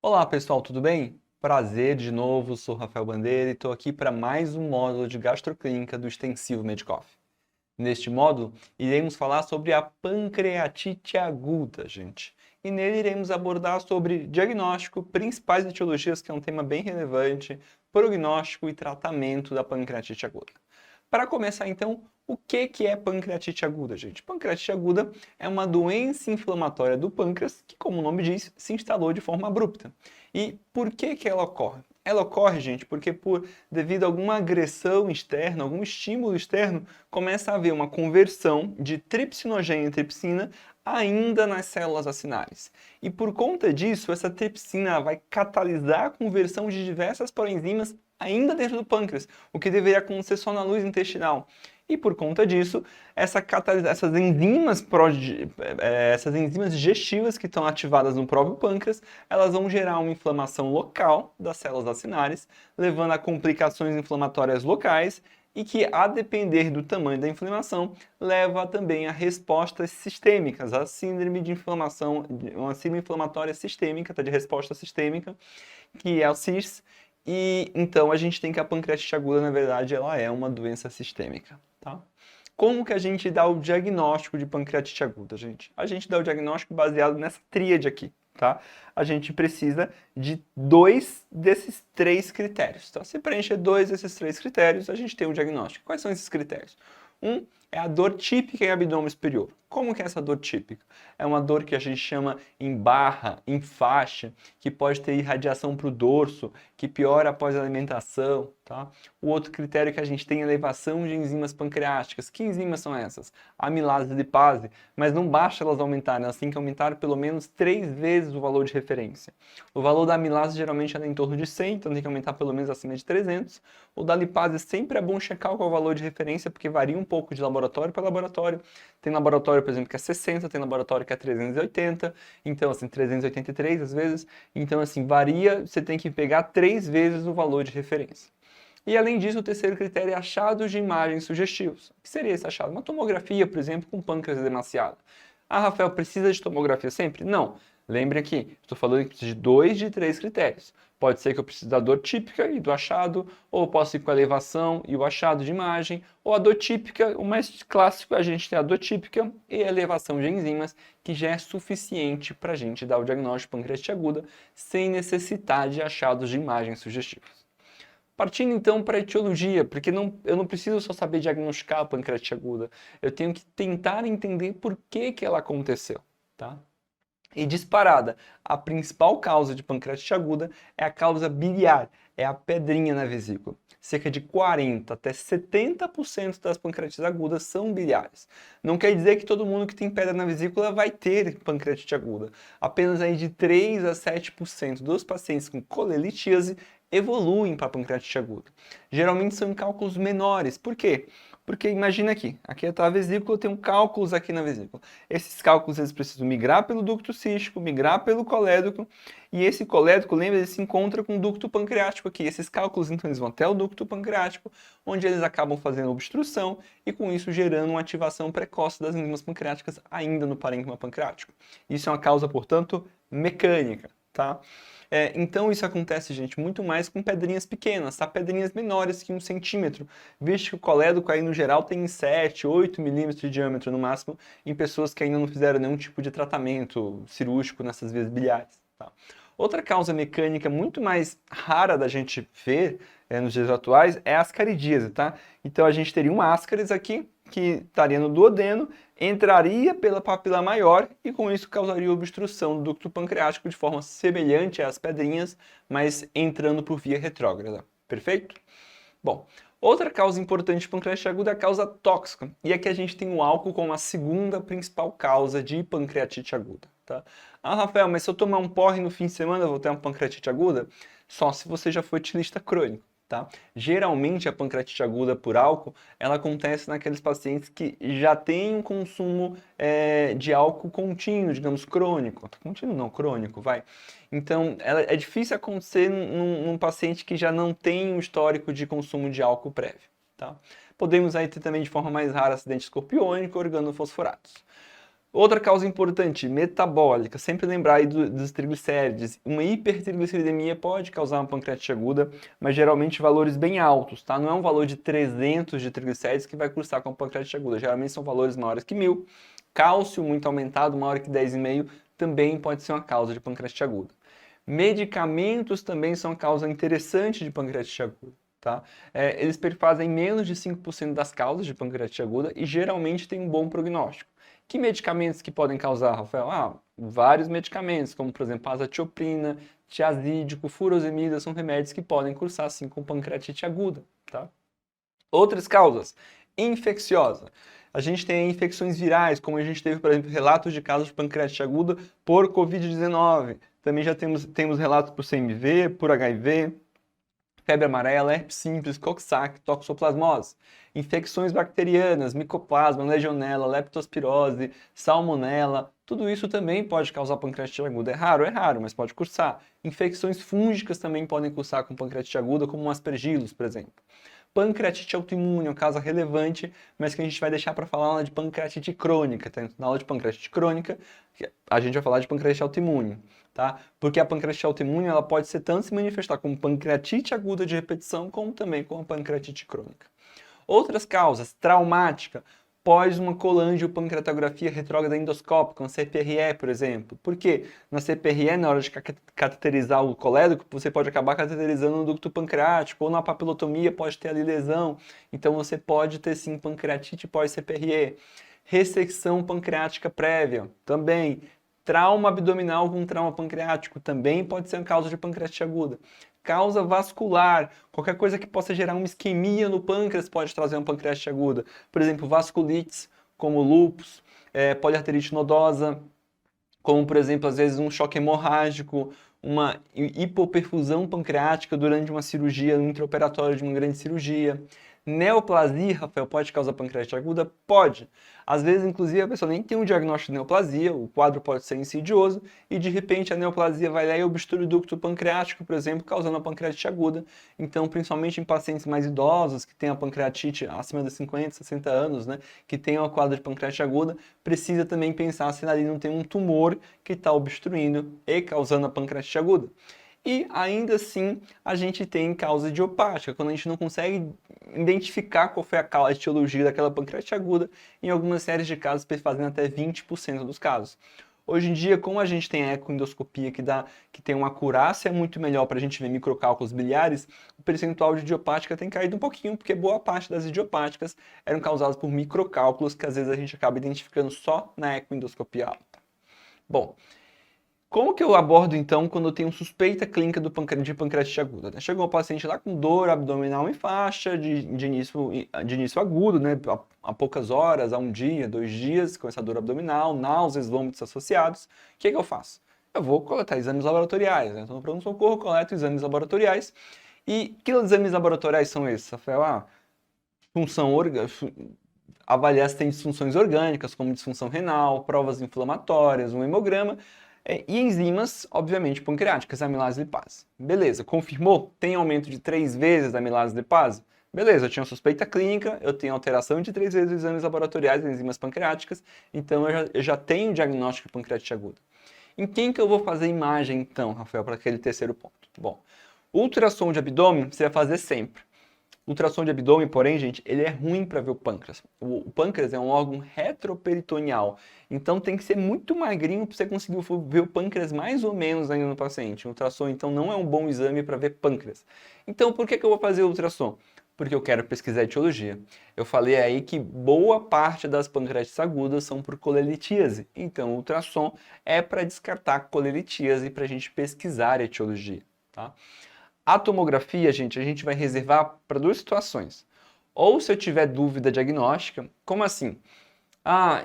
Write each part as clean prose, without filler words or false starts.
Olá pessoal, tudo bem? Prazer de novo, sou Rafael Bandeira e estou aqui para mais um módulo de gastroclínica do Extensivo Medicoff. Neste módulo, iremos falar sobre a pancreatite aguda, gente. E nele iremos abordar sobre diagnóstico, principais etiologias, que é um tema bem relevante, prognóstico e tratamento da pancreatite aguda. Para começar então, o que é pancreatite aguda, gente? Pancreatite aguda é uma doença inflamatória do pâncreas que, como o nome diz, se instalou de forma abrupta. E por que ela ocorre? Ela ocorre, gente, porque devido a alguma agressão externa, algum estímulo externo, começa a haver uma conversão de tripsinogênio e tripsina ainda nas células acinares. E por conta disso, essa tripsina vai catalisar a conversão de diversas proenzimas ainda dentro do pâncreas, o que deveria acontecer só na luz intestinal. E por conta disso, essas enzimas digestivas que estão ativadas no próprio pâncreas, elas vão gerar uma inflamação local das células acinares, levando a complicações inflamatórias locais e que, a depender do tamanho da inflamação, leva também a respostas sistêmicas, a síndrome de inflamação, uma síndrome inflamatória sistêmica, tá, de resposta sistêmica, que é o CIRS. E então a gente tem que a pancreatite aguda, na verdade, ela é uma doença sistêmica, tá? Como que a gente dá o diagnóstico de pancreatite aguda, gente? A gente dá o diagnóstico baseado nessa tríade aqui, tá? A gente precisa de 2 desses 3 critérios, tá? Se preencher 2 desses 3 critérios, a gente tem o diagnóstico. Quais são esses critérios? Um é a dor típica em abdômen superior. Como que é essa dor típica? É uma dor que a gente chama em barra, em faixa, que pode ter irradiação para o dorso, que piora após a alimentação, tá? O outro critério que a gente tem é elevação de enzimas pancreáticas. Que enzimas são essas? Amilase e lipase, mas não basta elas aumentarem, elas têm que aumentar pelo menos 3 vezes o valor de referência. O valor da amilase geralmente é em torno de 100, então tem que aumentar pelo menos acima de 300. O da lipase sempre é bom checar qual é o valor de referência, porque varia um pouco de laboratório para laboratório. Tem laboratório, por exemplo, que é 60, tem laboratório que é 380, então assim, 383 às vezes. Então assim, varia, você tem que pegar 3 vezes o valor de referência. E além disso, o terceiro critério é achados de imagens sugestivos. O que seria esse achado? Uma tomografia, por exemplo, com pâncreas edemaciado. Ah, Rafael, precisa de tomografia sempre? Não. Lembre aqui, estou falando que precisa de 2 de 3 critérios. Pode ser que eu precise da dor típica e do achado, ou posso ir com a elevação e o achado de imagem, ou a dor típica, o mais clássico, a gente tem a dor típica e a elevação de enzimas, que já é suficiente para a gente dar o diagnóstico de pancreatite aguda, sem necessitar de achados de imagens sugestivos. Partindo então para a etiologia, porque eu não preciso só saber diagnosticar a pancreatite aguda, eu tenho que tentar entender por que ela aconteceu, tá? E disparada, a principal causa de pancreatite aguda é a causa biliar, é a pedrinha na vesícula. Cerca de 40 até 70% das pancreatites agudas são biliares. Não quer dizer que todo mundo que tem pedra na vesícula vai ter pancreatite aguda. Apenas aí de 3 a 7% dos pacientes com colelitíase evoluem para pancreatite aguda. Geralmente são em cálculos menores. Por quê? Porque imagina aqui está a vesícula, tem cálculos aqui na vesícula. Esses cálculos eles precisam migrar pelo ducto cístico, migrar pelo colédoco, e esse colédoco, lembra, ele se encontra com o ducto pancreático aqui. Esses cálculos, então, eles vão até o ducto pancreático, onde eles acabam fazendo obstrução e com isso gerando uma ativação precoce das enzimas pancreáticas ainda no parênquima pancreático. Isso é uma causa, portanto, mecânica, tá? Então isso acontece, gente, muito mais com pedrinhas pequenas, tá? Pedrinhas menores que 1 centímetro, visto que o colédoco aí no geral tem 7, 8 milímetros de diâmetro no máximo, em pessoas que ainda não fizeram nenhum tipo de tratamento cirúrgico nessas vias biliares, tá? Outra causa mecânica muito mais rara da gente ver nos dias atuais é a ascaridíase, tá? Então a gente teria um ascaris aqui, que estaria no duodeno, entraria pela papila maior e com isso causaria obstrução do ducto pancreático de forma semelhante às pedrinhas, mas entrando por via retrógrada. Perfeito? Bom, outra causa importante de pancreatite aguda é a causa tóxica. E aqui a gente tem o álcool como a segunda principal causa de pancreatite aguda. Tá? Ah, Rafael, mas se eu tomar um porre no fim de semana eu vou ter uma pancreatite aguda? Só se você já foi etilista crônico. Tá? Geralmente a pancreatite aguda por álcool, ela acontece naqueles pacientes que já têm um consumo de álcool contínuo, digamos, crônico. Contínuo não, crônico, vai. Então, é difícil acontecer num paciente que já não tem um histórico de consumo de álcool prévio, tá? Podemos aí ter também de forma mais rara acidente escorpiônico, organofosforados. Outra causa importante, metabólica, sempre lembrar aí dos triglicérides. Uma hipertrigliceridemia pode causar uma pancreatite aguda, mas geralmente valores bem altos, tá? Não é um valor de 300 de triglicérides que vai cursar com a pancreatite aguda, geralmente são valores maiores que 1000. Cálcio muito aumentado, maior que 10,5, também pode ser uma causa de pancreatite aguda. Medicamentos também são uma causa interessante de pancreatite aguda. Tá? Eles perfazem menos de 5% das causas de pancreatite aguda e geralmente têm um bom prognóstico. Que medicamentos que podem causar, Rafael? Vários medicamentos, como por exemplo azatioprina, tiazídico, furosemida, são remédios que podem cursar assim com pancreatite aguda. Tá? Outras causas, infecciosa. A gente tem infecções virais, como a gente teve, por exemplo, relatos de casos de pancreatite aguda por Covid-19. Também já temos relatos por CMV, por HIV, febre amarela, herpes simples, coxsackie, toxoplasmose, infecções bacterianas, micoplasma, legionela, leptospirose, salmonela, tudo isso também pode causar pancreatite aguda. É raro, mas pode cursar. Infecções fúngicas também podem cursar com pancreatite aguda, como aspergillus, por exemplo. Pancreatite autoimune é um caso relevante, mas que a gente vai deixar para falar na aula de pancreatite crônica. Tá? Na aula de pancreatite crônica, a gente vai falar de pancreatite autoimune. Tá? Porque a pancreatite autoimune ela pode ser tanto se manifestar como pancreatite aguda de repetição, como também como pancreatite crônica. Outras causas, traumática, pós uma colangiopancreatografia retrógrada endoscópica, uma CPRE, por exemplo. Por quê? Na CPRE, na hora de cateterizar o colédoco, você pode acabar cateterizando o ducto pancreático, ou na papilotomia pode ter ali lesão. Então você pode ter sim pancreatite pós-CPRE. Ressecção pancreática prévia, também. Trauma abdominal com trauma pancreático também pode ser uma causa de pancreatite aguda. Causa vascular, qualquer coisa que possa gerar uma isquemia no pâncreas pode trazer uma pancreatite aguda. Por exemplo, vasculites, como lúpus, poliarterite nodosa, como por exemplo, às vezes um choque hemorrágico, uma hipoperfusão pancreática durante uma cirurgia, um intraoperatório de uma grande cirurgia. Neoplasia, Rafael, pode causar pancreatite aguda? Pode. Às vezes, inclusive, a pessoa nem tem um diagnóstico de neoplasia, o quadro pode ser insidioso, e de repente a neoplasia vai lá e obstrui o ducto pancreático, por exemplo, causando a pancreatite aguda. Então, principalmente em pacientes mais idosos, que têm a pancreatite acima de 50, 60 anos, né, que têm o quadro de pancreatite aguda, precisa também pensar se ali não tem um tumor que está obstruindo e causando a pancreatite aguda. E ainda assim, a gente tem causa idiopática, quando a gente não consegue identificar qual foi a etiologia daquela pancreatite aguda, em algumas séries de casos, fazendo até 20% dos casos. Hoje em dia, como a gente tem a ecoendoscopia que tem uma acurácia muito melhor para a gente ver microcálculos biliares, o percentual de idiopática tem caído um pouquinho, porque boa parte das idiopáticas eram causadas por microcálculos que às vezes a gente acaba identificando só na ecoendoscopia alta. Bom, como que eu abordo, então, quando eu tenho suspeita clínica de pancreatite aguda? Chegou um paciente lá com dor abdominal em faixa, de início agudo, né? Há poucas horas, há um dia, 2 dias, com essa dor abdominal, náuseas, vômitos associados. O que eu faço? Eu vou coletar exames laboratoriais, né? Então, no pronto-socorro, coleto exames laboratoriais. E que exames laboratoriais são esses, Rafael? Avaliar se tem disfunções orgânicas, como disfunção renal, provas inflamatórias, um hemograma, e enzimas, obviamente, pancreáticas, amilase e lipase. Beleza, confirmou? Tem aumento de 3 vezes a amilase e lipase? Beleza, eu tinha suspeita clínica, eu tenho alteração de 3 vezes os exames laboratoriais, enzimas pancreáticas, então eu já tenho diagnóstico de pancreatite aguda. Em quem que eu vou fazer imagem, então, Rafael, para aquele terceiro ponto? Bom, ultrassom de abdômen você vai fazer sempre. Ultrassom de abdômen, porém, gente, ele é ruim para ver o pâncreas. O pâncreas é um órgão retroperitoneal, então tem que ser muito magrinho para você conseguir ver o pâncreas mais ou menos ainda no paciente. O ultrassom, então, não é um bom exame para ver pâncreas. Então, por que eu vou fazer o ultrassom? Porque eu quero pesquisar a etiologia. Eu falei aí que boa parte das pancreatites agudas são por colelitíase. Então, o ultrassom é para descartar colelitíase para a gente pesquisar a etiologia, tá? A tomografia, gente, a gente vai reservar para 2 situações. Ou se eu tiver dúvida diagnóstica, como assim?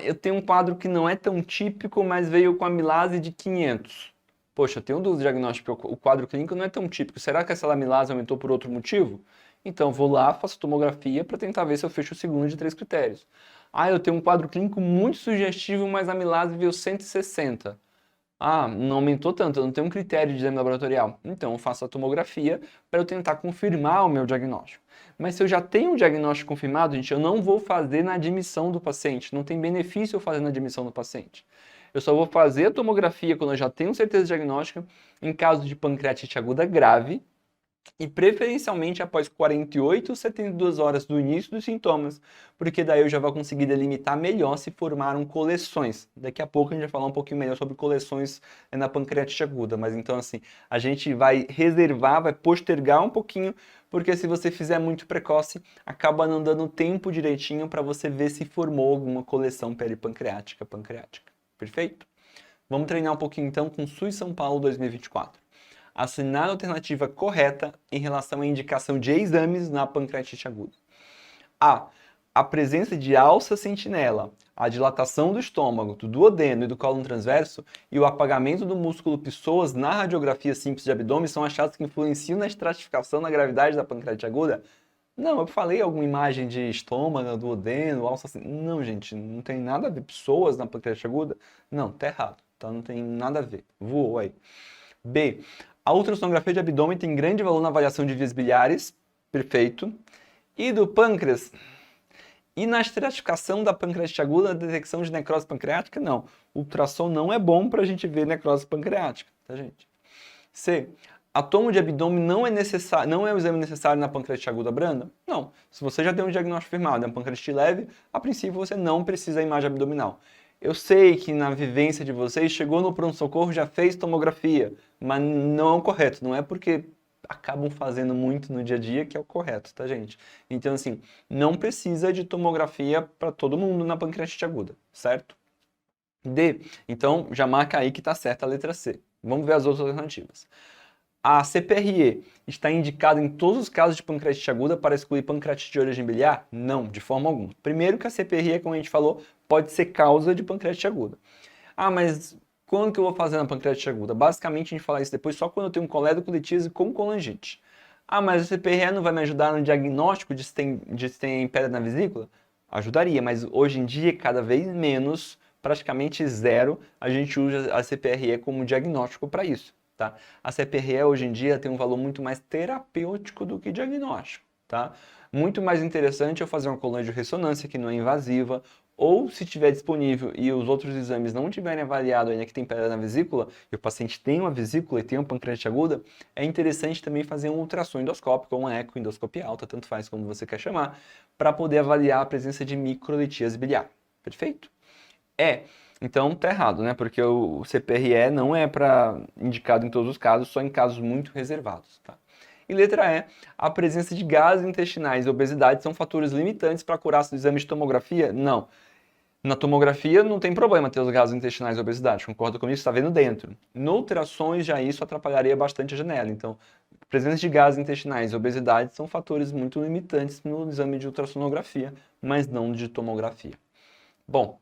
Eu tenho um quadro que não é tão típico, mas veio com amilase de 500. Poxa, eu tenho dúvida diagnóstica, o quadro clínico não é tão típico. Será que essa amilase aumentou por outro motivo? Então, vou lá, faço tomografia para tentar ver se eu fecho o segundo de 3 critérios. Eu tenho um quadro clínico muito sugestivo, mas a amilase veio 160. Ah, não aumentou tanto, eu não tenho um critério de exame laboratorial. Então, eu faço a tomografia para eu tentar confirmar o meu diagnóstico. Mas se eu já tenho um diagnóstico confirmado, gente, eu não vou fazer na admissão do paciente. Não tem benefício eu fazer na admissão do paciente. Eu só vou fazer a tomografia quando eu já tenho certeza diagnóstica em caso de pancreatite aguda grave, e preferencialmente após 48 ou 72 horas do início dos sintomas, porque daí eu já vou conseguir delimitar melhor se formaram coleções. Daqui a pouco a gente vai falar um pouquinho melhor sobre coleções na pancreatite aguda, mas então assim, a gente vai reservar, vai postergar um pouquinho, porque se você fizer muito precoce, acaba não dando tempo direitinho para você ver se formou alguma coleção peripancreática, pancreática. Perfeito? Vamos treinar um pouquinho então com SUS São Paulo 2024. Assinar a alternativa correta em relação à indicação de exames na pancreatite aguda. A. A presença de alça sentinela, a dilatação do estômago, do duodeno e do cólon transverso e o apagamento do músculo psoas na radiografia simples de abdômen são achados que influenciam na estratificação da gravidade da pancreatite aguda? Não, eu falei alguma imagem de estômago, duodeno, alça... Não, gente, não tem nada a ver. Psoas na pancreatite aguda? Não, tá errado, tá? Não tem nada a ver. Voou aí. B. A ultrassonografia de abdômen tem grande valor na avaliação de vias biliares, perfeito. E do pâncreas? E na estratificação da pancreatite aguda, na detecção de necrose pancreática? Não. Ultrassom não é bom para a gente ver necrose pancreática, tá, gente? C. A tomo de abdômen não é o exame necessário na pancreatite aguda branda? Não. Se você já tem um diagnóstico firmado, é uma pancreatite leve, a princípio você não precisa da imagem abdominal. Eu sei que na vivência de vocês, chegou no pronto-socorro, já fez tomografia, mas não é o correto, não é porque acabam fazendo muito no dia a dia que é o correto, tá, gente? Então, assim, não precisa de tomografia para todo mundo na pancreatite aguda, certo? D. Então, já marca aí que tá certa a letra C. Vamos ver as outras alternativas. A CPRE está indicada em todos os casos de pancreatite aguda para excluir pancreatite de origem biliar? Não, de forma alguma. Primeiro que a CPRE, como a gente falou, pode ser causa de pancreatite aguda. Ah, mas quando que eu vou fazer na pancreatite aguda? Basicamente, a gente fala isso depois só quando eu tenho um coledocolitíase com colangite. Ah, mas a CPRE não vai me ajudar no diagnóstico de se tem pedra na vesícula? Ajudaria, mas hoje em dia, cada vez menos, praticamente zero, a gente usa a CPRE como diagnóstico para isso. Tá? A CPRE hoje em dia tem um valor muito mais terapêutico do que diagnóstico. Tá? Muito mais interessante eu fazer uma coluna de ressonância que não é invasiva, ou se tiver disponível e os outros exames não tiverem avaliado ainda que tem pedra na vesícula, e o paciente tem uma vesícula e tem uma pancreatite aguda, é interessante também fazer um ultrassom endoscópico ou uma ecoendoscopia alta, tanto faz como você quer chamar, para poder avaliar a presença de microlitíase biliar. Perfeito? Então tá errado, né? Porque o CPRE não é indicado em todos os casos, só em casos muito reservados, tá? E letra E, a presença de gases intestinais e obesidade são fatores limitantes para curar do exame de tomografia? Não. Na tomografia não tem problema ter os gases intestinais e obesidade, concorda comigo? Você está vendo dentro. No ultrassons já isso atrapalharia bastante a janela. Então, presença de gases intestinais e obesidade são fatores muito limitantes no exame de ultrassonografia, mas não de tomografia. Bom,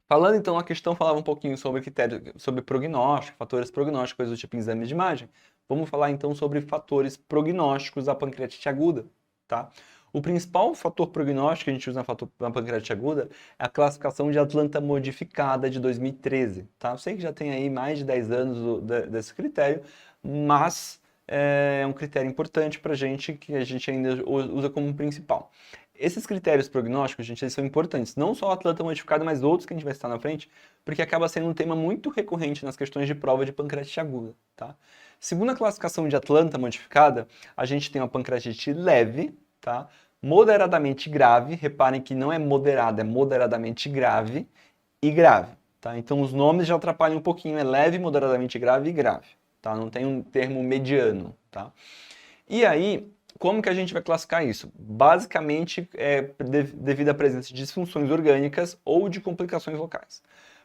falando então, a questão falava um pouquinho sobre critério, sobre prognóstico, fatores prognósticos, coisas do tipo exame de imagem. Vamos falar então sobre fatores prognósticos da pancreatite aguda, tá? O principal fator prognóstico que a gente usa na pancreatite aguda é a classificação de Atlanta modificada de 2013, tá? Eu sei que já tem aí mais de 10 anos desse critério, mas é um critério importante para a gente, que a gente ainda usa como principal. Esses critérios prognósticos, gente, eles são importantes. Não só o Atlanta modificado, mas outros que a gente vai citar na frente, porque acaba sendo um tema muito recorrente nas questões de prova de pancreatite aguda, tá? Segundo a classificação de Atlanta modificada, a gente tem uma pancreatite leve, tá? Moderadamente grave. Reparem que não é moderada, é moderadamente grave e grave, tá? Então os nomes já atrapalham um pouquinho. É leve, moderadamente grave e grave, tá? Não tem um termo mediano, tá? E aí, como que a gente vai classificar isso? Basicamente, devido à presença de disfunções orgânicas ou de complicações locais.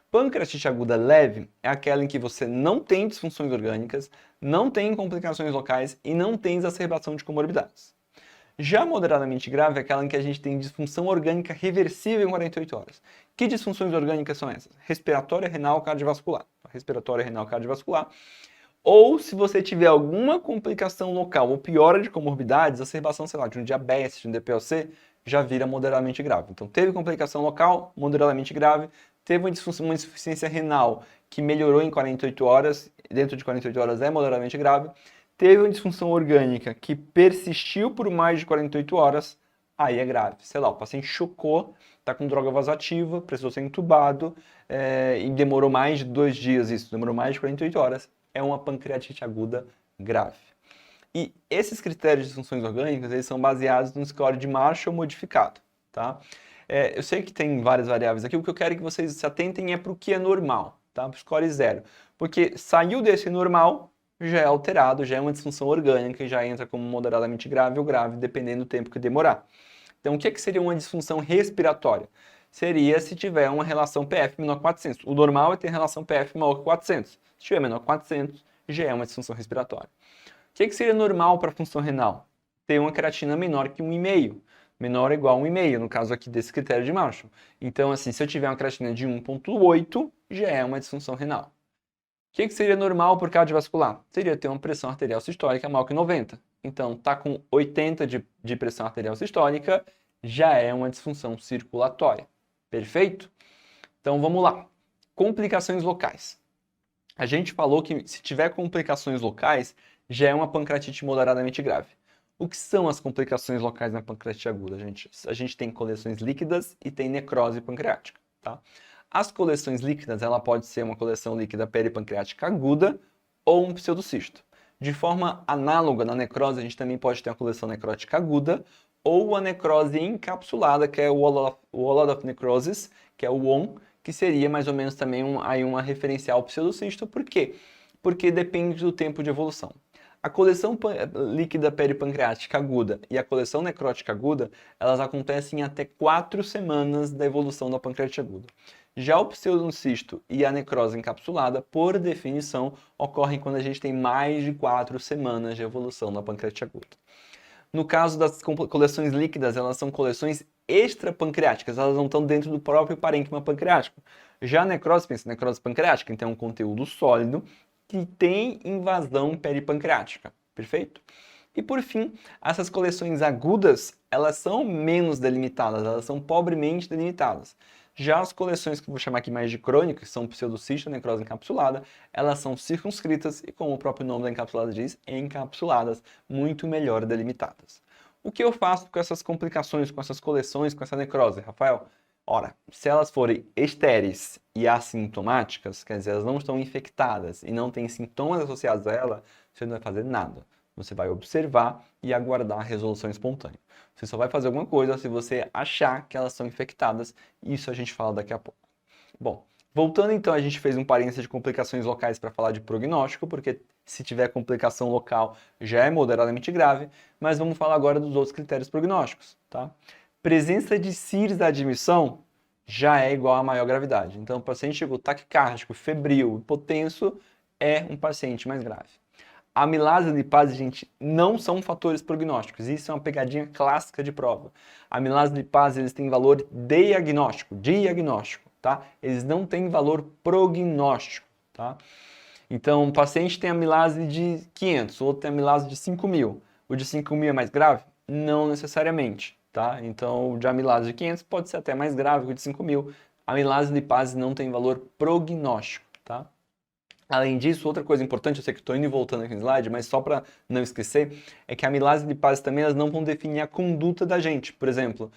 Pancreatite aguda leve é aquela em que você não tem disfunções orgânicas, não tem complicações locais e não tem exacerbação de comorbidades. Já moderadamente grave é aquela em que a gente tem disfunção orgânica reversível em 48 horas. Que disfunções orgânicas são essas? Respiratória, renal, cardiovascular. Respiratória, renal, cardiovascular. Ou se você tiver alguma complicação local ou piora de comorbidades, exacerbação, sei lá, de um diabetes, de um DPOC, já vira moderadamente grave. Então, teve complicação local, moderadamente grave, teve uma insuficiência renal que melhorou em 48 horas, dentro de 48 horas é moderadamente grave, teve uma disfunção orgânica que persistiu por mais de 48 horas, aí é grave. Sei lá, o paciente chocou, está com droga vasoativa, precisou ser entubado e demorou mais de 2 dias isso, demorou mais de 48 horas, é uma pancreatite aguda grave. E esses critérios de disfunções orgânicas, eles são baseados no score de Marshall modificado, tá? Eu sei que tem várias variáveis aqui, o que eu quero que vocês se atentem é para o que é normal, tá? Para o score 0. Porque saiu desse normal, já é alterado, já é uma disfunção orgânica e já entra como moderadamente grave ou grave, dependendo do tempo que demorar. Então, o que seria uma disfunção respiratória? Seria se tiver uma relação PF menor que 400. O normal é ter relação PF maior que 400. Se tiver menor que 400, já é uma disfunção respiratória. O que seria normal para a função renal? Ter uma creatina menor que 1,5. Menor ou igual a 1,5, no caso aqui desse critério de Marshall. Então, assim, se eu tiver uma creatina de 1,8, já é uma disfunção renal. O que seria normal por cardiovascular? Seria ter uma pressão arterial sistólica maior que 90. Então, tá com 80 de pressão arterial sistólica, já é uma disfunção circulatória. Perfeito? Então, vamos lá. Complicações locais. A gente falou que se tiver complicações locais, já é uma pancreatite moderadamente grave. O que são as complicações locais na pancreatite aguda, gente? A gente tem coleções líquidas e tem necrose pancreática, tá? As coleções líquidas, ela pode ser uma coleção líquida peripancreática aguda ou um pseudocisto. De forma análoga na necrose, a gente também pode ter uma coleção necrótica aguda ou a necrose encapsulada, que é o Wall of Necrosis, que é o WON, que seria mais ou menos também uma referencial pseudocisto. Por quê? Porque depende do tempo de evolução. A coleção líquida peripancreática aguda e a coleção necrótica aguda, elas acontecem em até 4 semanas da evolução da pancreatite aguda. Já o pseudocisto e a necrose encapsulada, por definição, ocorrem quando a gente tem mais de 4 semanas de evolução da pancreatite aguda. No caso das coleções líquidas, elas são coleções extrapancreáticas, elas não estão dentro do próprio parênquima pancreático. Já a necrose, pensa, necrose pancreática, então é um conteúdo sólido que tem invasão peripancreática, perfeito? E por fim, essas coleções agudas, elas são menos delimitadas, elas são pobremente delimitadas. Já as coleções que eu vou chamar aqui mais de crônicas, que são pseudocisto, necrose encapsulada, elas são circunscritas e, como o próprio nome da encapsulada diz, encapsuladas, muito melhor delimitadas. O que eu faço com essas complicações, com essas coleções, com essa necrose, Rafael? Ora, se elas forem estéreis e assintomáticas, quer dizer, elas não estão infectadas e não têm sintomas associados a ela, você não vai fazer nada. Você vai observar e aguardar a resolução espontânea. Você só vai fazer alguma coisa se você achar que elas são infectadas. Isso a gente fala daqui a pouco. Bom, voltando então, a gente fez um parênteses de complicações locais para falar de prognóstico, porque se tiver complicação local já é moderadamente grave, mas vamos falar agora dos outros critérios prognósticos, tá? Presença de CIRS da admissão já é igual a maior gravidade. Então, o paciente chegou taquicárdico, febril, hipotenso, é um paciente mais grave. Amilase e lipase, gente, não são fatores prognósticos. Isso é uma pegadinha clássica de prova. Amilase e lipase, eles têm valor diagnóstico, tá? Eles não têm valor prognóstico, tá? Então, um paciente tem amilase de 500, o outro tem amilase de 5.000. O de 5.000 é mais grave? Não necessariamente, tá? Então, o de amilase de 500 pode ser até mais grave que o de 5.000. Amilase e lipase não tem valor prognóstico, tá? Além disso, outra coisa importante, eu sei que estou indo e voltando aqui no slide, mas só para não esquecer, é que a amilase e lipase também elas não vão definir a conduta da gente. Por exemplo,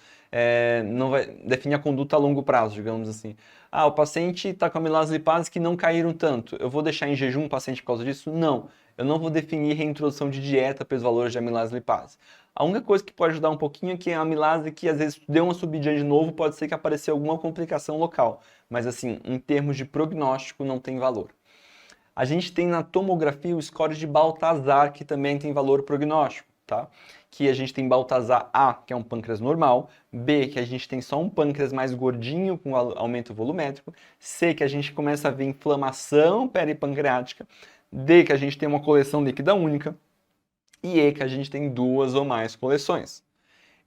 não vai definir a conduta a longo prazo, digamos assim. Ah, o paciente está com amilase e lipase que não caíram tanto. Eu vou deixar em jejum o paciente por causa disso? Não. Eu não vou definir reintrodução de dieta pelos valores de amilase e lipase. A única coisa que pode ajudar um pouquinho é que a amilase que às vezes deu uma subidinha de novo, pode ser que apareceu alguma complicação local. Mas assim, em termos de prognóstico, não tem valor. A gente tem na tomografia o score de Baltazar, que também tem valor prognóstico, tá? Que a gente tem Baltazar A, que é um pâncreas normal, B, que a gente tem só um pâncreas mais gordinho com aumento volumétrico, C, que a gente começa a ver inflamação peripancreática, D, que a gente tem uma coleção líquida única, e E, que a gente tem 2 ou mais coleções.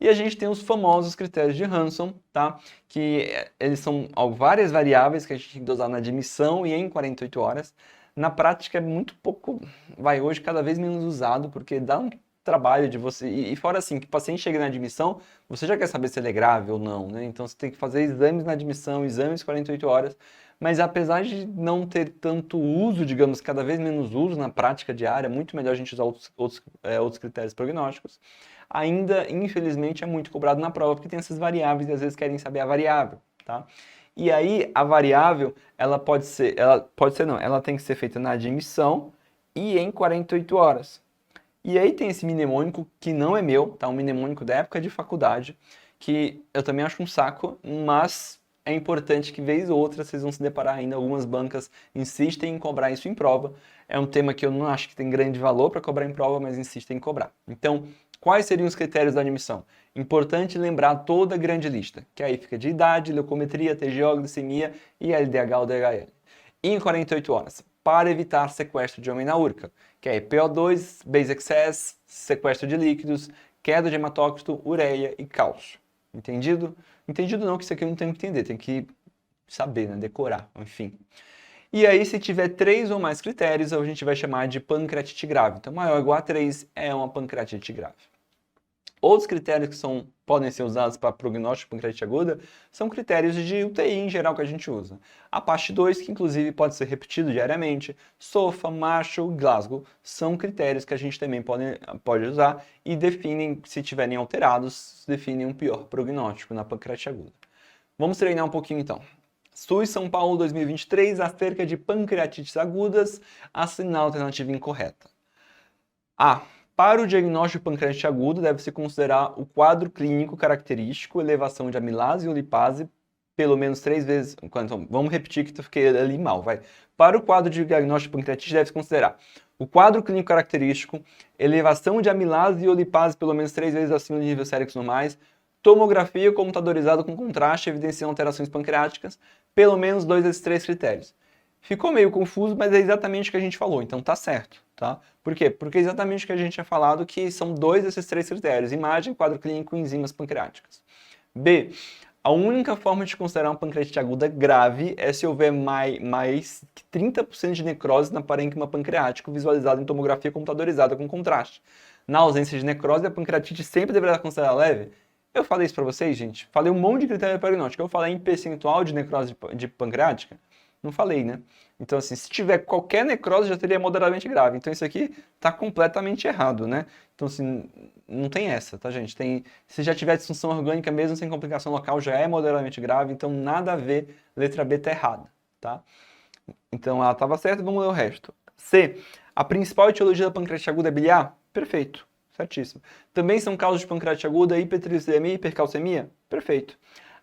E a gente tem os famosos critérios de Hanson, tá? Que eles são várias variáveis que a gente tem que dosar na admissão e em 48 horas. Na prática é muito pouco, hoje cada vez menos usado, porque dá um trabalho de você. E fora assim, que o paciente chega na admissão, você já quer saber se ele é grave ou não, né? Então você tem que fazer exames na admissão, exames 48 horas. Mas apesar de não ter tanto uso, digamos, cada vez menos uso na prática diária, muito melhor a gente usar outros critérios prognósticos, ainda, infelizmente, é muito cobrado na prova, porque tem essas variáveis e às vezes querem saber a variável, tá? E aí, a variável, ela tem que ser feita na admissão e em 48 horas. E aí tem esse mnemônico que não é meu, tá? Um mnemônico da época de faculdade, que eu também acho um saco, mas é importante que vez ou outra vocês vão se deparar ainda, algumas bancas insistem em cobrar isso em prova. É um tema que eu não acho que tem grande valor para cobrar em prova, mas insistem em cobrar. Então, quais seriam os critérios da admissão? Importante lembrar toda a grande lista, que aí fica de idade, leucometria, TGO, glicemia e LDH ou DHL. E em 48 horas, para evitar sequestro de homem na urca, que é PO2, base excess, sequestro de líquidos, queda de hematócrito, ureia e cálcio. Entendido? Entendido não, que isso aqui eu não tenho que entender, tem que saber, né? Decorar, enfim. E aí, se tiver 3 ou mais critérios, a gente vai chamar de pancreatite grave. Então, maior ou igual a 3 é uma pancreatite grave. Outros critérios que podem ser usados para prognóstico de pancreatite aguda são critérios de UTI em geral que a gente usa. A parte 2, que inclusive pode ser repetido diariamente, SOFA, Marshall, Glasgow, são critérios que a gente também pode usar e definem, se tiverem alterados, definem um pior prognóstico na pancreatite aguda. Vamos treinar um pouquinho então. SUS São Paulo 2023, acerca de pancreatites agudas, assinar a alternativa incorreta. A. Para o diagnóstico de pancreatite aguda, deve-se considerar o quadro clínico característico, elevação de amilase ou lipase, pelo menos 3 vezes. Então, vamos repetir que eu fiquei ali mal, vai. Para o quadro de diagnóstico de pancreatite, deve-se considerar o quadro clínico característico, elevação de amilase ou lipase pelo menos 3 vezes acima do nível séricos normais, tomografia computadorizada com contraste evidenciando alterações pancreáticas, pelo menos 2 desses 3 critérios. Ficou meio confuso, mas é exatamente o que a gente falou, então tá certo, tá? Por quê? Porque é exatamente o que a gente tinha falado, que são 2 desses 3 critérios, imagem, quadro clínico e enzimas pancreáticas. B. A única forma de considerar uma pancreatite aguda grave é se houver mais que 30% de necrose na parênquima pancreático visualizado em tomografia computadorizada com contraste. Na ausência de necrose, a pancreatite sempre deverá ser considerada leve. Eu falei isso pra vocês, gente? Falei um monte de critério prognóstico. Eu falei em percentual de necrose de pancreática? Não falei, né? Então, assim, se tiver qualquer necrose, já seria moderadamente grave. Então, isso aqui tá completamente errado, né? Então, assim, não tem essa, tá, gente? Se já tiver disfunção orgânica, mesmo sem complicação local, já é moderadamente grave. Então, nada a ver. Letra B tá errada, tá? Então, ela estava certa, vamos ler o resto. C. A principal etiologia da pancreatite aguda é biliar? Perfeito. Certíssimo. Também são causas de pancreatite aguda, hipertrigliceridemia e hipercalcemia? Perfeito.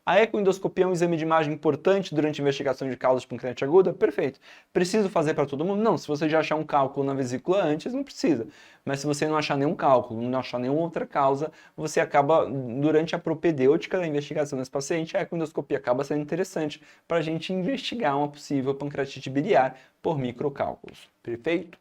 A ecoendoscopia é um exame de imagem importante durante a investigação de causas de pancreatite aguda? Perfeito. Preciso fazer para todo mundo? Não. Se você já achar um cálculo na vesícula antes, não precisa. Mas se você não achar nenhum cálculo, não achar nenhuma outra causa, você acaba, durante a propedêutica da investigação desse paciente, a ecoendoscopia acaba sendo interessante para a gente investigar uma possível pancreatite biliar por microcálculos. Perfeito?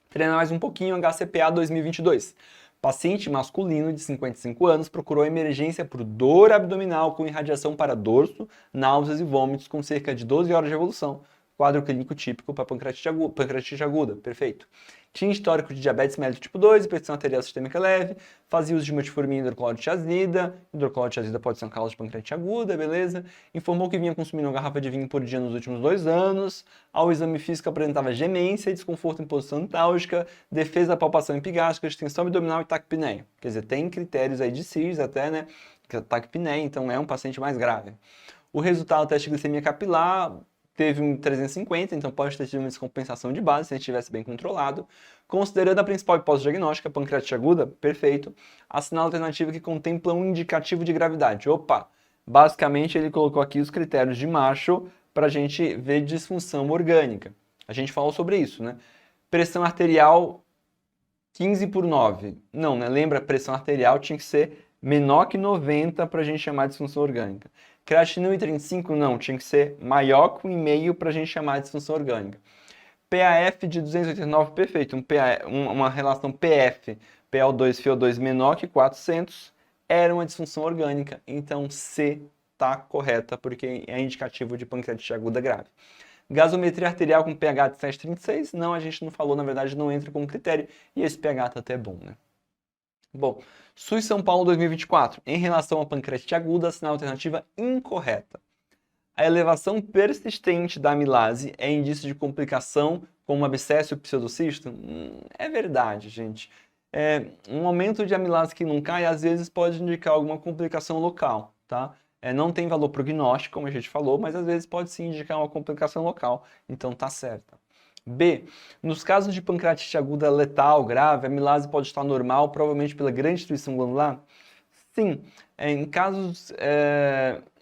Treinar mais um pouquinho, HCPA 2022. Paciente masculino de 55 anos procurou emergência por dor abdominal com irradiação para dorso, náuseas e vômitos com cerca de 12 horas de evolução. Quadro clínico típico para pancreatite aguda. Perfeito. Tinha histórico de diabetes mellitus tipo 2, hipertensão arterial sistêmica leve, fazia uso de metformina e hidrocloro de tiazida. Hidrocloro de tiazida pode ser uma causa de pancreatite aguda, beleza? Informou que vinha consumindo uma garrafa de vinho por dia nos últimos 2 anos. Ao exame físico apresentava gemência, desconforto em posição antálgica, defesa da palpação epigástrica, extensão abdominal e taquipneia. Quer dizer, tem critérios aí de CIRS até, né? Taquipneia, então é um paciente mais grave. O resultado do teste de glicemia capilar teve um 350, então pode ter tido uma descompensação de base se ele estivesse bem controlado. Considerando a principal hipótese diagnóstica, pancreatite aguda, perfeito. Assinar a alternativa que contempla um indicativo de gravidade. Opa! Basicamente, ele colocou aqui os critérios de Marshall para a gente ver disfunção orgânica. A gente falou sobre isso, né? Pressão arterial 15/9. Não, né? Lembra, pressão arterial tinha que ser menor que 90 para a gente chamar de disfunção orgânica. Creatinina 1,35 não, tinha que ser maior que 1,5 para a gente chamar de disfunção orgânica. PAF de 289, perfeito. Uma relação PF, PO2, FiO2 menor que 400, era uma disfunção orgânica. Então C está correta, porque é indicativo de pancreatite aguda grave. Gasometria arterial com pH de 7,36, não, a gente não falou, na verdade não entra como critério, e esse pH tá até bom, né? Bom, SUS São Paulo 2024. Em relação à pancreatite aguda, assinale a alternativa incorreta. A elevação persistente da amilase é indício de complicação como abscesso e pseudocisto? É verdade, gente. Um aumento de amilase que não cai, às vezes pode indicar alguma complicação local, tá? Não tem valor prognóstico, como a gente falou, mas às vezes pode sim indicar uma complicação local, então tá certa. B. Nos casos de pancreatite aguda letal, grave, a amilase pode estar normal, provavelmente pela grande distribuição glandular? Sim. Em casos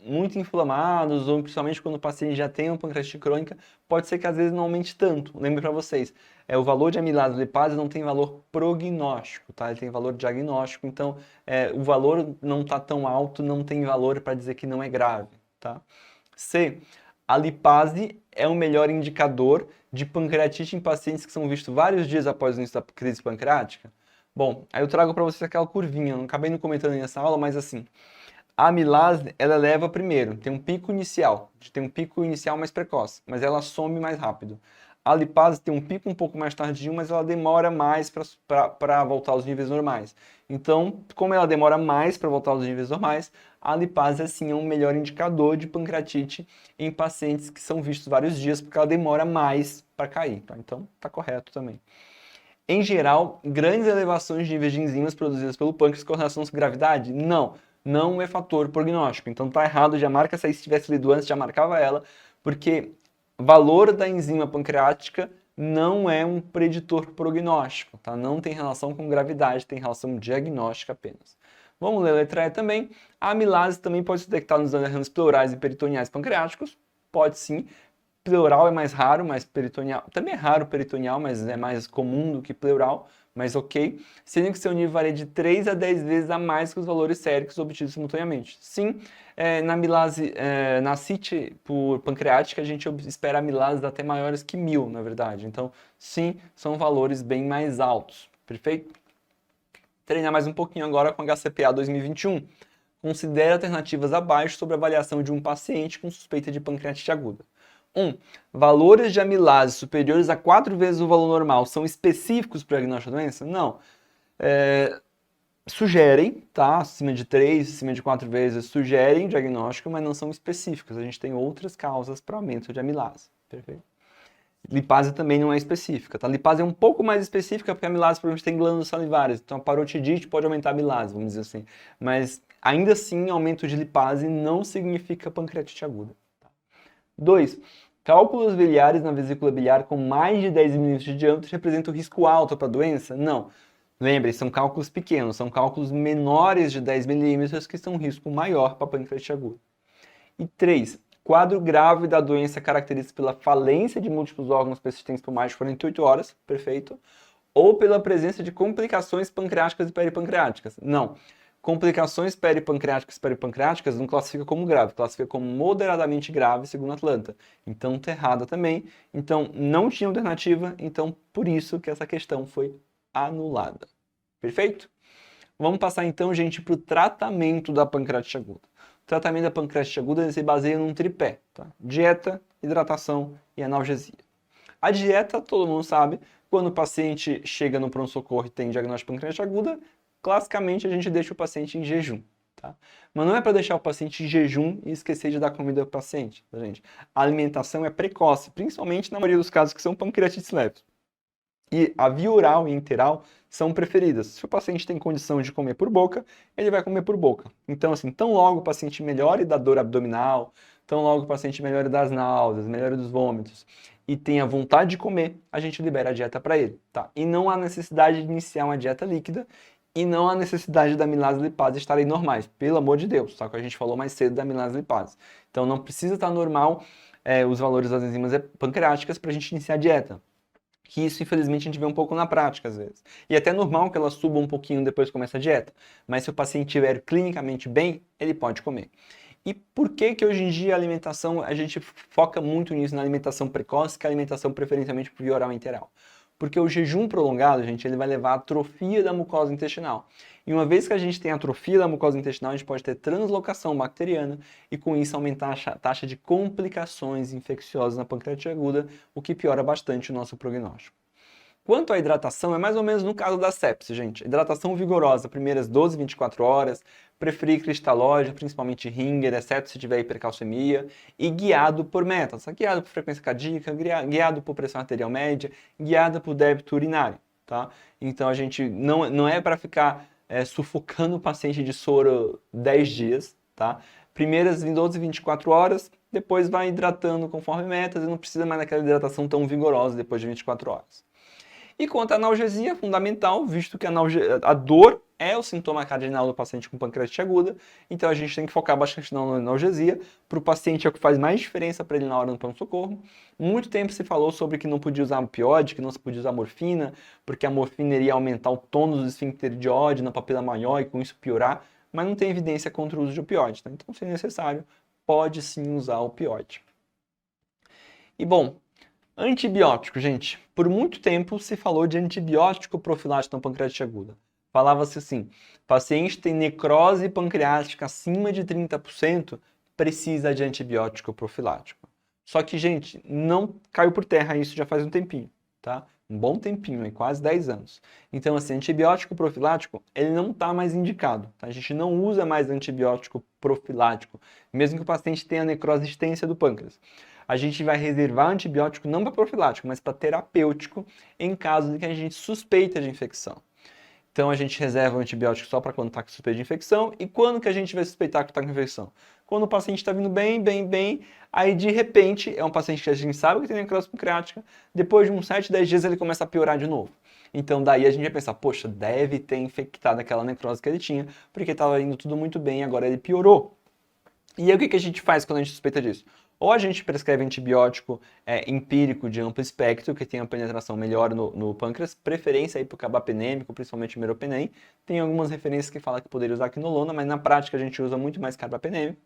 muito inflamados, ou principalmente quando o paciente já tem uma pancreatite crônica, pode ser que às vezes não aumente tanto. Lembro para vocês, o valor de amilase lipase não tem valor prognóstico, tá? Ele tem valor diagnóstico, então o valor não está tão alto, não tem valor para dizer que não é grave, tá? C. A lipase é o melhor indicador de pancreatite em pacientes que são vistos vários dias após o início da crise pancreática? Bom, aí eu trago para vocês aquela curvinha, não acabei não comentando nessa aula, mas assim, a amilase, ela eleva primeiro, tem um pico inicial mais precoce, mas ela some mais rápido. A lipase tem um pico um pouco mais tardio, mas ela demora mais para voltar aos níveis normais. Então, como ela demora mais para voltar aos níveis normais, a lipase, assim, é um melhor indicador de pancreatite em pacientes que são vistos vários dias, porque ela demora mais para cair, tá? Então, tá correto também. Em geral, grandes elevações de níveis de enzimas produzidas pelo pâncreas com relação à gravidade? Não, não é fator prognóstico. Então tá errado, já marca essa aí, se tivesse lido antes, já marcava ela, porque valor da enzima pancreática não é um preditor prognóstico, tá? Não tem relação com gravidade, tem relação diagnóstica apenas. Vamos ler a letra E também. A amilase também pode ser detectada nos anagramas pleurais e peritoneais pancreáticos? Pode sim. Pleural é mais raro, mas peritoneal... Também é raro peritoneal, mas é mais comum do que pleural, mas ok. Sendo que seu nível varia de 3 a 10 vezes a mais que os valores séricos obtidos simultaneamente. Sim, na amilase, na CIT por pancreática, a gente espera amilases até maiores que 1000, na verdade. Então, sim, são valores bem mais altos. Perfeito? Treinar mais um pouquinho agora com HCPA 2021. Considere alternativas abaixo sobre a avaliação de um paciente com suspeita de pancreatite aguda. 1. Valores de amilase superiores a 4 vezes o valor normal são específicos para o diagnóstico da doença? Não. Sugerem, tá? Acima de 3, acima de 4 vezes, sugerem diagnóstico, mas não são específicos. A gente tem outras causas para aumento de amilase. Perfeito? Lipase também não é específica, tá? Lipase é um pouco mais específica porque a amilase provavelmente tem glândulas salivares, então a parotidite pode aumentar a amilase, vamos dizer assim. Mas ainda assim, aumento de lipase não significa pancreatite aguda. 2. Cálculos biliares na vesícula biliar com mais de 10 milímetros de diâmetro representam risco alto para a doença? Não. Lembre, são cálculos pequenos, são cálculos menores de 10 milímetros que são um risco maior para a pancreatite aguda. E 3. Quadro grave da doença caracterizado pela falência de múltiplos órgãos persistentes por mais de 48 horas, perfeito, ou pela presença de complicações pancreáticas e peripancreáticas? Não. Complicações peripancreáticas e peripancreáticas não classifica como grave, classifica como moderadamente grave, segundo a Atlanta. Então, tá errada também. Então, não tinha alternativa, então por isso que essa questão foi anulada. Perfeito? Vamos passar então, gente, para o tratamento da pancreatite aguda. O tratamento da pancreatite aguda se baseia num tripé, tá? Dieta, hidratação e analgesia. A dieta, todo mundo sabe, quando o paciente chega no pronto-socorro e tem diagnóstico de pancreatite aguda, classicamente a gente deixa o paciente em jejum, tá? Mas não é para deixar o paciente em jejum e esquecer de dar comida ao paciente, tá, gente? A alimentação é precoce, principalmente na maioria dos casos que são pancreatites leves. E a via oral e interal são preferidas. Se o paciente tem condição de comer por boca, ele vai comer por boca. Então, assim, tão logo o paciente melhore da dor abdominal, tão logo o paciente melhore das náuseas, melhore dos vômitos e tenha vontade de comer, a gente libera a dieta para ele, tá? E não há necessidade de iniciar uma dieta líquida e não há necessidade da amilase e lipase estarem normais, pelo amor de Deus, tá? Que a gente falou mais cedo da amilase e lipase. Então, não precisa estar normal os valores das enzimas pancreáticas para a gente iniciar a dieta. Que isso, infelizmente, a gente vê um pouco na prática, às vezes. E é até normal que ela suba um pouquinho depois que começa a dieta. Mas se o paciente estiver clinicamente bem, ele pode comer. E por que que hoje em dia a alimentação, a gente foca muito nisso, na alimentação precoce, que é a alimentação preferencialmente por via oral e enteral? Porque o jejum prolongado, gente, ele vai levar à atrofia da mucosa intestinal. E uma vez que a gente tem atrofia da mucosa intestinal, a gente pode ter translocação bacteriana e com isso aumentar a taxa de complicações infecciosas na pancreatite aguda, o que piora bastante o nosso prognóstico. Quanto à hidratação, é mais ou menos no caso da sepse, gente. Hidratação vigorosa, primeiras 12, 24 horas, preferir cristalóide, principalmente Ringer, exceto se tiver hipercalcemia, e guiado por metas, guiado por frequência cardíaca, guiado por pressão arterial média, guiado por débito urinário, tá? Então a gente não é para ficar sufocando o paciente de soro 10 dias, tá? Primeiras 12, 24 horas, depois vai hidratando conforme metas e não precisa mais daquela hidratação tão vigorosa depois de 24 horas. E quanto à analgesia, fundamental, visto que a dor é o sintoma cardinal do paciente com pancreatite aguda, então a gente tem que focar bastante na analgesia. Para o paciente é o que faz mais diferença para ele na hora do pronto-socorro. Muito tempo se falou sobre que não podia usar opioide, que não se podia usar morfina, porque a morfina iria aumentar o tônus do esfíncter de ódio na papila maior e com isso piorar, mas não tem evidência contra o uso de opioide, tá? Então, se necessário, pode sim usar opioide. E bom, antibiótico, gente. Por muito tempo se falou de antibiótico profilático na pancreatite aguda. Falava-se assim, paciente tem necrose pancreática acima de 30%, precisa de antibiótico profilático. Só que, gente, não caiu por terra isso já faz um tempinho, tá? Um bom tempinho, quase 10 anos. Então, assim, antibiótico profilático, ele não está mais indicado, tá? A gente não usa mais antibiótico profilático, mesmo que o paciente tenha necrose extensa do pâncreas. A gente vai reservar antibiótico não para profilático, mas para terapêutico, em caso de que a gente suspeita de infecção. Então a gente reserva o antibiótico só para quando está com suspeita de infecção. E quando que a gente vai suspeitar que está com infecção? Quando o paciente está vindo bem, aí de repente é um paciente que a gente sabe que tem necrose pancreática, depois de uns 7, 10 dias ele começa a piorar de novo. Então daí a gente vai pensar, poxa, deve ter infectado aquela necrose que ele tinha, porque estava indo tudo muito bem e agora ele piorou. E aí o que a gente faz quando a gente suspeita disso? Ou a gente prescreve antibiótico empírico de amplo espectro, que tem a penetração melhor no pâncreas, preferência aí para o carbapenêmico, principalmente o meropenem. Tem algumas referências que falam que poderia usar quinolona, mas na prática a gente usa muito mais carbapenêmico.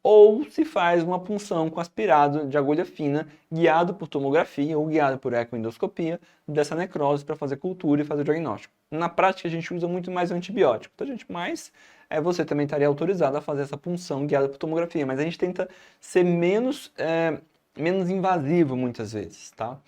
Ou se faz uma punção com aspirado de agulha fina, guiado por tomografia ou guiado por ecoendoscopia dessa necrose para fazer cultura e fazer o diagnóstico. Na prática a gente usa muito mais antibiótico, tá, gente? Mas você também estaria autorizado a fazer essa punção guiada por tomografia, mas a gente tenta ser menos invasivo muitas vezes, tá?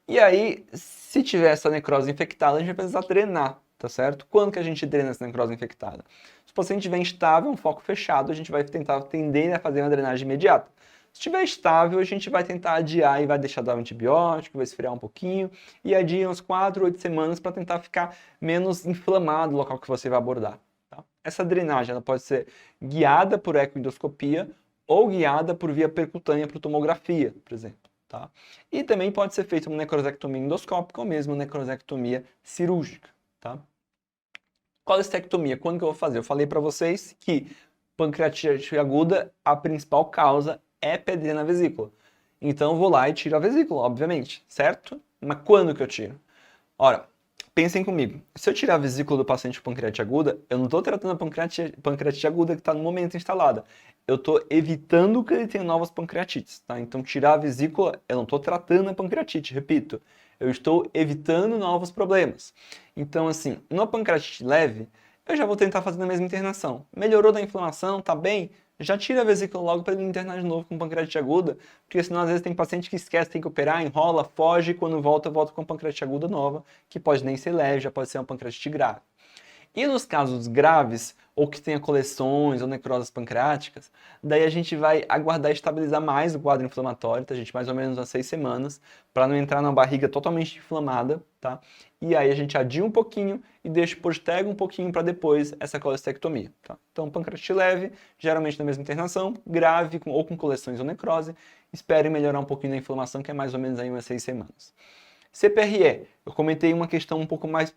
E aí, se tiver essa necrose infectada, a gente vai precisar drenar, tá certo? Quando que a gente drena essa necrose infectada? Se o paciente estiver instável, um foco fechado, a gente vai tentar tender a fazer uma drenagem imediata. Se estiver estável, a gente vai tentar adiar e vai deixar dar um antibiótico, vai esfriar um pouquinho e adia uns 4, 8 semanas para tentar ficar menos inflamado o local que você vai abordar. Tá? Essa drenagem ela pode ser guiada por ecoendoscopia ou guiada por via percutânea por tomografia, por exemplo. Tá? E também pode ser feita uma necrosectomia endoscópica ou mesmo uma necrosectomia cirúrgica. Tá? Colestectomia, quando que eu vou fazer? Eu falei para vocês que pancreatite aguda, a principal causa é pedrinha na vesícula. Então eu vou lá e tiro a vesícula, obviamente, certo? Mas quando que eu tiro? Ora, pensem comigo. Se eu tirar a vesícula do paciente com pancreatite aguda, eu não estou tratando a pancreatite aguda que está no momento instalada. Eu estou evitando que ele tenha novas pancreatites, tá? Então tirar a vesícula, eu não estou tratando a pancreatite, repito. Eu estou evitando novos problemas. Então, assim, numa pancreatite leve, eu já vou tentar fazer a mesma internação. Melhorou da inflamação, tá bem? Já tira a vesícula logo para ele internar de novo com pancreatite aguda, porque senão às vezes tem paciente que esquece, tem que operar, enrola, foge, e quando volta com pancreatite aguda nova, que pode nem ser leve, já pode ser uma pancreatite grave. E nos casos graves, ou que tenha coleções ou necroses pancreáticas, daí a gente vai aguardar estabilizar mais o quadro inflamatório, tá, gente? Mais ou menos umas 6 semanas, para não entrar na barriga totalmente inflamada, tá? E aí a gente adia um pouquinho e posterga um pouquinho para depois essa colestectomia, tá? Então, pancreatite leve, geralmente na mesma internação, grave ou com coleções ou necrose, espere melhorar um pouquinho da inflamação, que é mais ou menos aí umas 6 semanas. CPRE, eu comentei uma questão um pouco mais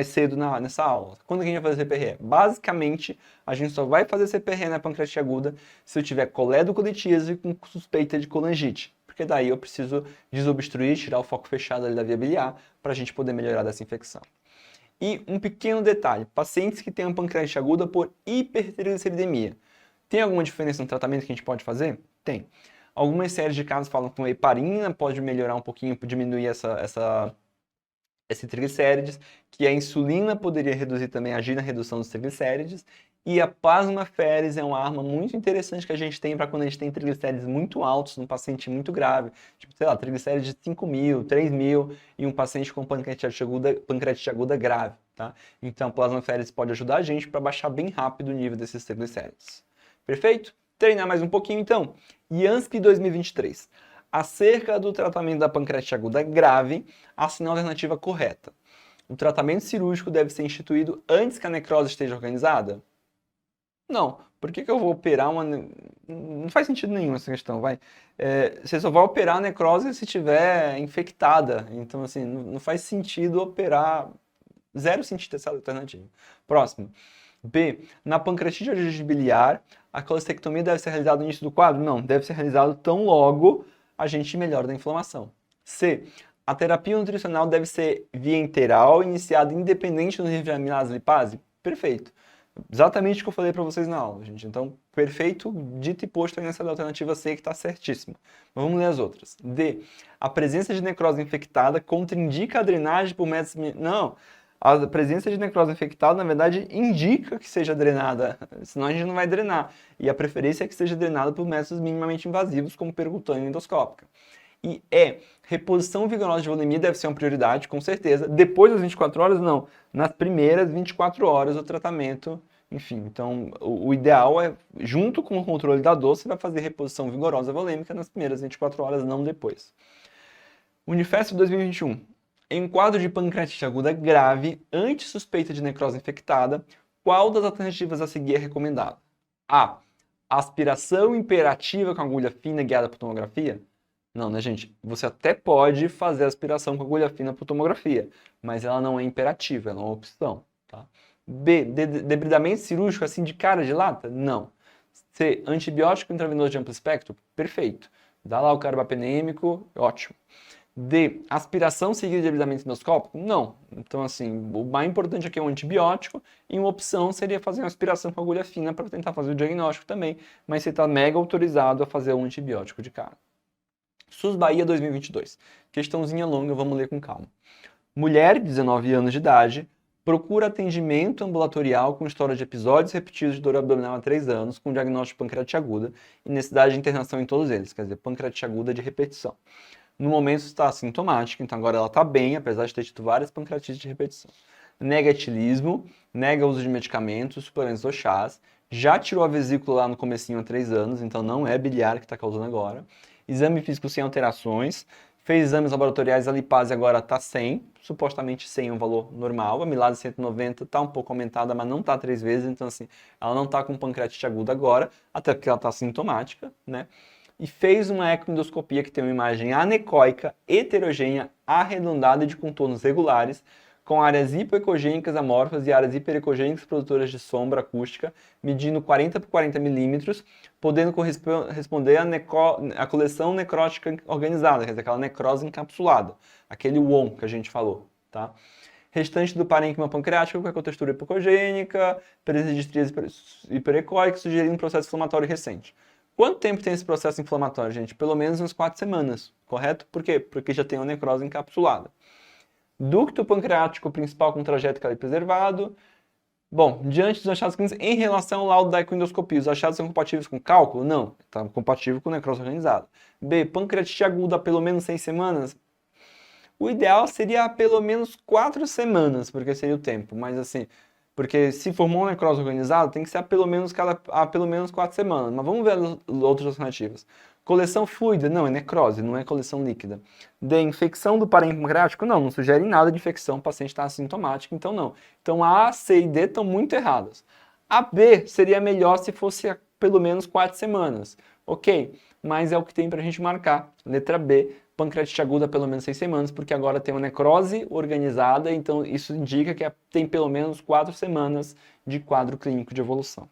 cedo nessa aula. Quando que a gente vai fazer CPRE? Basicamente, a gente só vai fazer CPRE na pancreatite aguda se eu tiver coledocolitíase com suspeita de colangite, porque daí eu preciso desobstruir, tirar o foco fechado ali da via biliar para a gente poder melhorar dessa infecção. E um pequeno detalhe, pacientes que tenham pancreatite aguda por hipertrigliceridemia. Tem alguma diferença no tratamento que a gente pode fazer? Tem. Algumas séries de casos falam que a heparina pode melhorar um pouquinho, diminuir essa esse triglicérides, que a insulina poderia reduzir também, agir na redução dos triglicérides, e a plasmaféres é uma arma muito interessante que a gente tem para quando a gente tem triglicérides muito altos num paciente muito grave, tipo, sei lá, triglicérides de 5.000, 3.000 e um paciente com pancreatite aguda grave, tá? Então, a plasmaféres pode ajudar a gente para baixar bem rápido o nível desses triglicérides. Perfeito? Treinar mais um pouquinho então. Jansky 2023. Acerca do tratamento da pancreatite aguda grave, assina a alternativa correta. O tratamento cirúrgico deve ser instituído antes que a necrose esteja organizada? Não. Por que eu vou operar uma... Não faz sentido nenhum essa questão, vai. Você só vai operar a necrose se estiver infectada. Então, assim, não faz sentido operar... Zero sentido essa alternativa. Próximo. B. Na pancreatite biliar, a colestectomia deve ser realizada no início do quadro? Não, deve ser realizado tão logo a gente melhora da inflamação. C. A terapia nutricional deve ser via enteral, iniciada independente do nível de amilase lipase? Perfeito. Exatamente o que eu falei para vocês na aula, gente. Então, perfeito, dito e posto aí nessa alternativa C que está certíssima. Mas vamos ler as outras. D. A presença de necrose infectada contraindica a drenagem por métodos... Não. A presença de necrose infectada, na verdade, indica que seja drenada, senão a gente não vai drenar. E a preferência é que seja drenada por métodos minimamente invasivos, como percutânea endoscópica. E reposição vigorosa de volemia deve ser uma prioridade, com certeza. Depois das 24 horas, não. Nas primeiras 24 horas o tratamento, enfim. Então, o ideal é, junto com o controle da dor, você vai fazer reposição vigorosa volêmica nas primeiras 24 horas, não depois. Unifesp 2021. Em quadro de pancreatite aguda grave, antes suspeita de necrose infectada, qual das alternativas a seguir é recomendada? A. Aspiração imperativa com agulha fina guiada por tomografia? Não, né, gente? Você até pode fazer aspiração com agulha fina por tomografia, mas ela não é imperativa, ela é uma opção, tá? B. Debridamento cirúrgico assim de cara de lata? Não. C. Antibiótico intravenoso de amplo espectro? Perfeito. Dá lá o carbapenêmico, ótimo. D. Aspiração seguida de debridamento endoscópico? Não. Então, assim, o mais importante aqui é um antibiótico e uma opção seria fazer uma aspiração com agulha fina para tentar fazer o diagnóstico também, mas você está mega autorizado a fazer um antibiótico de cara. SUS Bahia 2022. Questãozinha longa, vamos ler com calma. Mulher, 19 anos de idade, procura atendimento ambulatorial com história de episódios repetidos de dor abdominal há 3 anos, com diagnóstico de pancreatite aguda e necessidade de internação em todos eles, quer dizer, pancreatite aguda de repetição. No momento está assintomática, então agora ela está bem, apesar de ter tido várias pancreatites de repetição. Nega etilismo, nega uso de medicamentos, suplementos ou chás, já tirou a vesícula lá no comecinho há 3 anos, então não é biliar que está causando agora. Exame físico sem alterações, fez exames laboratoriais, a lipase agora está 100, supostamente 100 é um valor normal, a amilase 190 está um pouco aumentada, mas não está 3 vezes, então assim, ela não está com pancreatite aguda agora, até porque ela está sintomática, né? E fez uma ecoendoscopia que tem uma imagem anecoica, heterogênea, arredondada e de contornos regulares, com áreas hipoecogênicas amorfas e áreas hiperecogênicas produtoras de sombra acústica, medindo 40 por 40 milímetros, podendo corresponder à coleção necrótica organizada, quer dizer, aquela necrose encapsulada, aquele WON que a gente falou, tá? Restante do parênquima pancreático com a ecotextura hipocogênica, presença de estrias hiperecóicas, sugerindo um processo inflamatório recente. Quanto tempo tem esse processo inflamatório, gente? Pelo menos umas 4 semanas, correto? Por quê? Porque já tem uma necrose encapsulada. Ducto pancreático principal com trajeto cali preservado. Bom, diante dos achados clínicos, em relação ao laudo da ecoendoscopia, os achados são compatíveis com cálculo? Não, está compatível com necrose organizada. B, pancreatite aguda há pelo menos 6 semanas? O ideal seria há pelo menos 4 semanas, porque seria o tempo, mas assim... Porque se formou uma necrose organizada, tem que ser há pelo menos 4 semanas. Mas vamos ver as outras alternativas. Coleção fluida? Não, é necrose, não é coleção líquida. D, infecção do parênquima pancreático? Não, não sugere nada de infecção, o paciente está assintomático, então não. Então A, C e D estão muito erradas. A B seria melhor se fosse há pelo menos 4 semanas. Ok, mas é o que tem para a gente marcar. Letra B, pancreatite aguda pelo menos 6 semanas, porque agora tem uma necrose organizada, então isso indica que tem pelo menos 4 semanas de quadro clínico de evolução.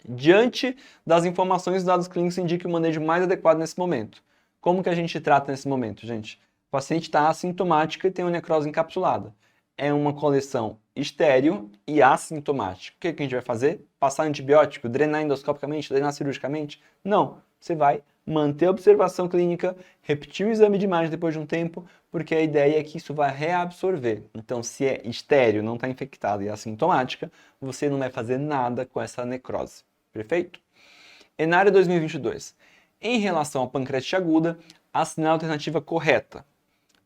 Diante das informações e dados clínicos, indica o manejo mais adequado nesse momento. Como que a gente trata nesse momento, gente? O paciente está assintomático e tem uma necrose encapsulada. É uma coleção estéril e assintomática. O que a gente vai fazer? Passar antibiótico? Drenar endoscopicamente? Drenar cirurgicamente? Não. Você vai manter a observação clínica, repetir o exame de imagem depois de um tempo, porque a ideia é que isso vai reabsorver. Então, se é estéril, não está infectado e é assintomática, você não vai fazer nada com essa necrose. Perfeito? Enário 2022. Em relação à pancreatite aguda, assinar a alternativa correta.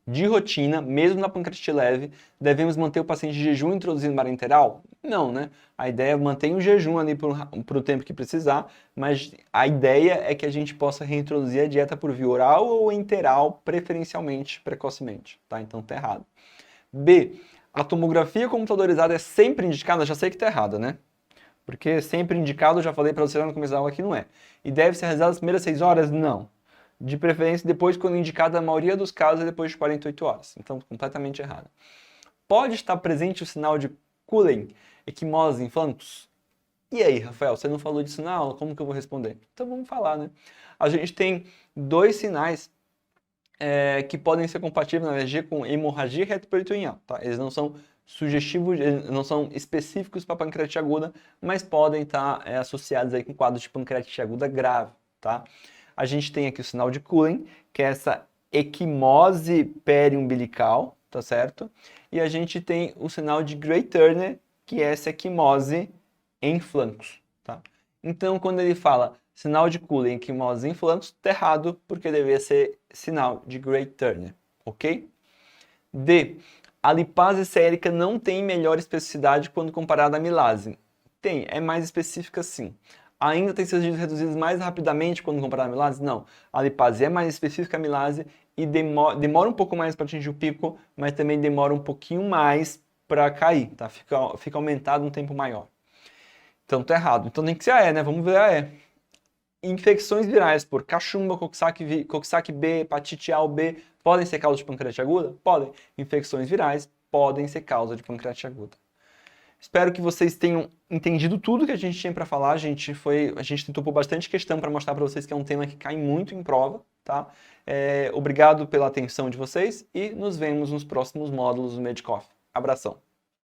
De rotina, mesmo na pancreatite leve, devemos manter o paciente em jejum introduzindo barenteral? Não, né? A ideia é manter o jejum ali por o tempo que precisar, mas a ideia é que a gente possa reintroduzir a dieta por via oral ou enteral, preferencialmente, precocemente, tá? Então tá errado. B. A tomografia computadorizada é sempre indicada? Já sei que tá errada, né? Porque sempre indicado, eu já falei para você lá no começo da aula que não é. E deve ser realizada nas primeiras 6 horas? Não. De preferência depois, quando indicado, a maioria dos casos é depois de 48 horas. Então, completamente errado. Pode estar presente o sinal de Cullen, equimose em flancos? E aí, Rafael, você não falou disso na aula, como que eu vou responder? Então vamos falar, né? A gente tem 2 sinais que podem ser compatíveis na alergia com hemorragia retroperitoneal, tá? Eles não são sugestivos, não são específicos para pancreatite aguda, mas podem estar associados aí com quadro de pancreatite aguda grave, tá? A gente tem aqui o sinal de Cullen, que é essa equimose periumbilical, tá certo? E a gente tem o sinal de Gray-Turner, que é essa equimose em flancos, tá? Então, quando ele fala sinal de Cullen, equimose em flancos, tá errado, porque deveria ser sinal de Gray-Turner, ok? D. A lipase sérica não tem melhor especificidade quando comparada à milase. Tem, é mais específica sim. Ainda tem sido reduzidos mais rapidamente quando comparado à milase? Não. A lipase é mais específica que a milase e demora um pouco mais para atingir o pico, mas também demora um pouquinho mais para cair, tá? Fica aumentado um tempo maior. Então tá errado. Então tem que ser a E, né? Vamos ver a E. Infecções virais por cachumba, Coxsackie B, hepatite A ou B podem ser causa de pancreatite aguda? Podem. Infecções virais podem ser causa de pancreatite aguda. Espero que vocês tenham entendido tudo que a gente tinha para falar. A gente tentou pôr bastante questão para mostrar para vocês que é um tema que cai muito em prova, tá? Obrigado pela atenção de vocês e nos vemos nos próximos módulos do Medicoff. Abração!